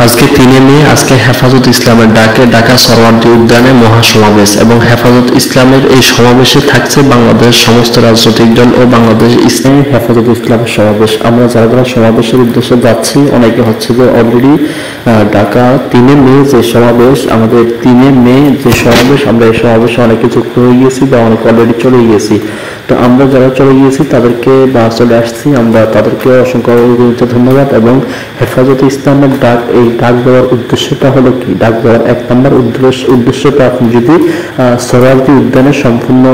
আজকে 3 মে আজকে হেফাজত ইসলামের ডাকে ঢাকা সরওয়ার্দী উদ্যানে মহাসমাবেশ এবং হেফাজত ইসলামের এই সমাবেশে থাকছে বাংলাদেশ সমস্ত রাজনৈতিক দল ও বাংলাদেশ ইসলামী হেফাজত ইসলামের সমাবেশ। আমরা যারা যারা সমাবেশের উদ্দেশ্যে যাচ্ছি অনেকে হচ্ছে যে অলরেডি ঢাকা 3 মে যে সমাবেশ, আমাদের 3 মে যে সমাবেশ, আমরা এই সমাবেশে অনেকে যুক্ত হয়ে গিয়েছি বা অনেকে অলরেডি চলে গিয়েছি। তো আমরা যারা চলে গিয়েছি তাদেরকে বা চলে আসছি, আমরা তাদেরকে অসংখ্য ধন্যবাদ। এবং হেফাজত ইসলামের ডাক, এই ডাক দেওয়ার উদ্দেশ্যটা হলো কি? ডাক দেওয়ার 1 নম্বর উদ্দেশ্যটা আপনি যদি সরওয়ার্দী উদ্যানের সম্পূর্ণ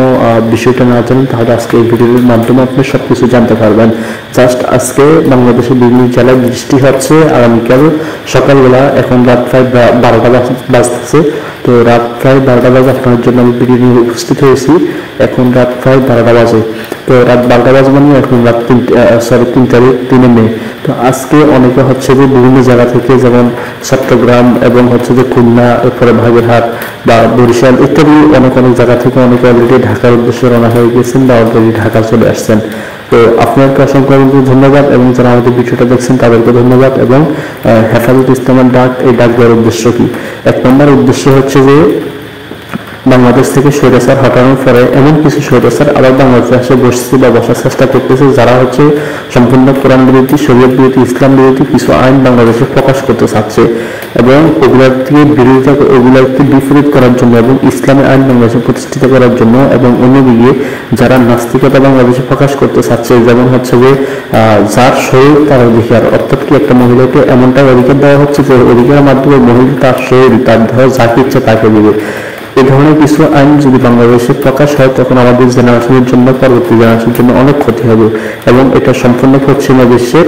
বিষয়টা না জানেন তাহলে আজকে এই ভিডিওর মাধ্যমে আপনি সবকিছু জানতে পারবেন। জাস্ট আজকে বাংলাদেশের বিভিন্ন জেলায় বৃষ্টি হচ্ছে, আগামীকাল সকালবেলা, এখন রাত প্রায় 12টা বাজতেছে। তো রাত প্রায় 12টা বাজে আপনার জন্য আমি ভিডিও নিয়ে উপস্থিত হয়েছি। এখন রাত প্রায় 12টা বাজে। তো রাত 12টা বাজে মানে এখন রাত 3 তারিখ 3 মে। তো আজকে অনেকে হচ্ছে যে বিভিন্ন জায়গা থেকে, যেমন চট্টগ্রাম এবং হচ্ছে যে খুলনা, এরপরে বাগেরহাট বা বরিশাল ইত্যাদি অনেক জায়গা থেকে অনেকে অলরেডি ঢাকার উদ্দেশ্যে রওনা হয়ে গেছেন বা অলরেডি ঢাকা চলে আসছেন। তো আপনাকে অসংখ্য ধন্যবাদ এবং যারা আমাদের ভিডিওটা দেখছেন তাদেরকে ধন্যবাদ। এবং হেফাজত ইসলামের ডাক, এই ডাক দেওয়ার উদ্দেশ্য কি? 1 নম্বর উদ্দেশ্য হচ্ছে যে বাংলাদেশ থেকে স্বৈরাচার হটানোর পরে এমন কিছু স্বৈরাচার আবার বাংলাদেশে এসে বসছে বা বসার চেষ্টা করতেছে, যারা হচ্ছে সম্পূর্ণ কোরআন বিরোধী, শরীয়ত বিরোধী, ইসলাম বিরোধী কিছু আইন বাংলাদেশে প্রকাশ করতে চাচ্ছে এবং ওগুলার থেকে বিরোধিতা, ওগুলাকে বিপরীত করার জন্য এবং ইসলামের আইন বাংলাদেশে প্রতিষ্ঠিত করার জন্য। এবং অন্যদিকে যারা নাস্তিকতা বাংলাদেশে প্রকাশ করতে চাচ্ছে, যেমন হচ্ছে যে যার শরীর তার অধিকার, অর্থাৎ কি একটা মহিলাকে এমনটা অধিকার দেওয়া হচ্ছে যে অধিকারের মাধ্যমে মহিলা তার শরীর, তার ধর যাকে ইচ্ছা তাকে দেবে। এই ধরনের কিছু আইন যদি বাংলাদেশে প্রকাশ হয় তখন আমাদের জেনারেশনের জন্য, পরবর্তী জেনারেশনের জন্য অনেক ক্ষতি হবে এবং এটা সম্পূর্ণ পশ্চিমা বিশ্বের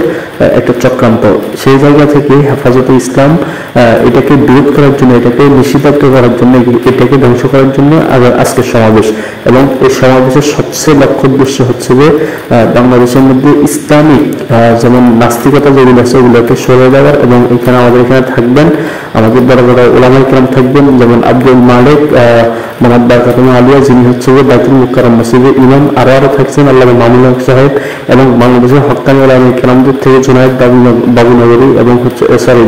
একটা চক্রান্ত। সেই জায়গা থেকে হেফাজতে ইসলাম এটাকে বিরোধ করার জন্য, এটাকে নিষিদ্ধ করার জন্য, এটাকে ধ্বংস করার জন্য আজকের সমাবেশ। এবং এই সমাবেশের সবচেয়ে লক্ষ্য উদ্দেশ্য হচ্ছে যে বাংলাদেশের মধ্যে ইসলামিক যেমন নাস্তিকতা যেগুলো আছে ওগুলোকে সরে দেওয়ার। এবং এখানে আমাদের এখানে থাকবেন আমাদের বড় বড় ওলামায়ে কেরাম থাকবেন, যেমন আব্দুল মালিক মোহাম্মদ বারকাতুল আলিয়া, যিনি হচ্ছে যে বাইতুল মুকাররম মসজিদের ইমাম। আরো থাকছেন আল্লামা মামুনুল হক সাহেব এবং বাংলাদেশের হক্কানি ওলামায়ে কেরামদের থেকে জুনায়েদ বাবুনগরী এবং হচ্ছে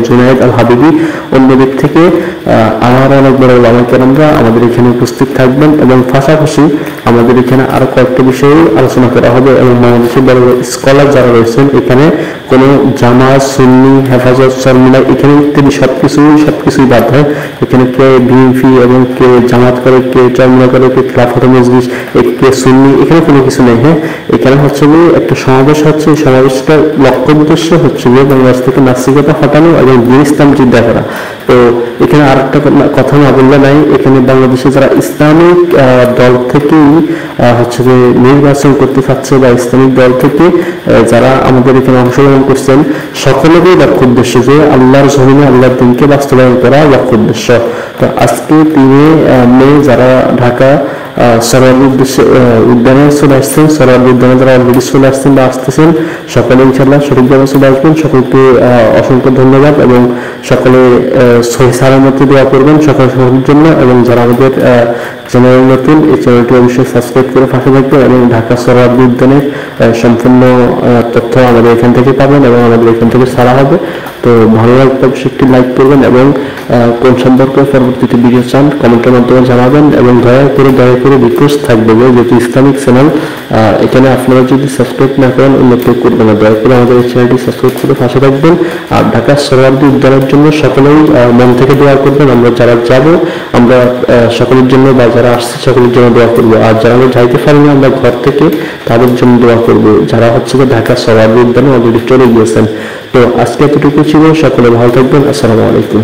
জুনায়েদ আল হাবিবি। অন্য দিক থেকে আমার অনেক বড় ওলামায়ে কেরামরা আমাদের এখানে উপস্থিত থাকবেন এবং পাশাপাশি আমাদের এখানে আরো কয়েকটা বিষয়ে আলোচনা করা হবে। এবং বাংলাদেশের বড় বড় স্কলার যারা রয়েছেন, এখানে কোনো জামাত, সুন্নি, হেফাজত, শর্মিলা এখানে ইত্যাদি সবকিছুই বাদ হয়। এখানে কে বিএনপি এবং কে জামাত করে, কে চর্মনা করে, কে খিলাফত মজলিস, কে সুন্নি, এখানে কোনো কিছু নেই। হ্যাঁ, এখানে হচ্ছে যে একটা সমাবেশ হচ্ছে, এই সমাবেশটার লক্ষ্য উদ্দেশ্য হচ্ছে যে বাংলাদেশ থেকে নাস্তিকতা হটানো এবং দিন ইসলাম চিন্তা করা। তো এখানে আর একটা কথা না বললে নাই, এখানে বাংলাদেশে যারা ইসলামিক দল থেকেই হচ্ছে যে নির্বাচন করতে চাচ্ছে বা ইসলামিক দল থেকে যারা আমাদের এখানে অংশগ্রহণ করছেন, সকলেরই লক্ষ্য উদ্দেশ্য যে আল্লাহর জমিনে আল্লাহর দিনকে বাস্তবায়ন করা লক্ষ্য উদ্দেশ্য। তো আজকে 3 মে যারা ঢাকা সরওয়ার্দী উদ্যানে চলে আসছেন, সরওয়ার্দী উদ্যানে যারা অলরেডি চলে আসছেন বা আসতেছেন, সকলে ইনশাল্লাহ সঠিকভাবে চলে আসবেন। সকলকে অসংখ্য ধন্যবাদ এবং সকলে সহি সালামতে দোয়া করবেন সকলের জন্য। এবং যারা আমাদের চ্যানেল নতুন, এই চ্যানেলটি অবশ্যই সাবস্ক্রাইব করে পাশে থাকবেন এবং ঢাকা সরওয়ার্দী উদ্যানের সম্পূর্ণ তথ্য আমাদের এখান থেকে পাবেন এবং আমাদের এখান থেকে ছাড়া হবে। তো ভালো লাগলে অবশ্যই একটি লাইক করবেন এবং কোন সম্পর্কে পরবর্তীতে ভিডিও চান কমেন্টের মাধ্যমে জানাবেন। এবং দয়া করে রিকোয়েস্ট থাকবে যেহেতু ইসলামিক চ্যানেল, এখানে আপনারা যদি সাবস্ক্রাইব না করেন অন্য কেউ করবেন না। দয়া করে আমাদের এই চ্যানেলটি সাবস্ক্রাইব করে পাশে থাকবেন। আর ঢাকা সরওয়ার্দী উদ্যানের জন্য সকলেই মন থেকে দোয়া করবেন। আমরা যারা যাব আমরা সকলের জন্য বা যারা আসছে সকলের জন্য দোয়া করবো। আর যারা আমরা যাইতে পারিনি আমরা ঘর থেকে তাদের জন্য দোয়া করবো, যারা হচ্ছে যে ঢাকা সরওয়ার্দী উদ্যানে অলরেডি চলে গিয়েছেন। তো আজকে এতটুকু ছিল, সকলে ভালো থাকবেন। আসসালামু আলাইকুম।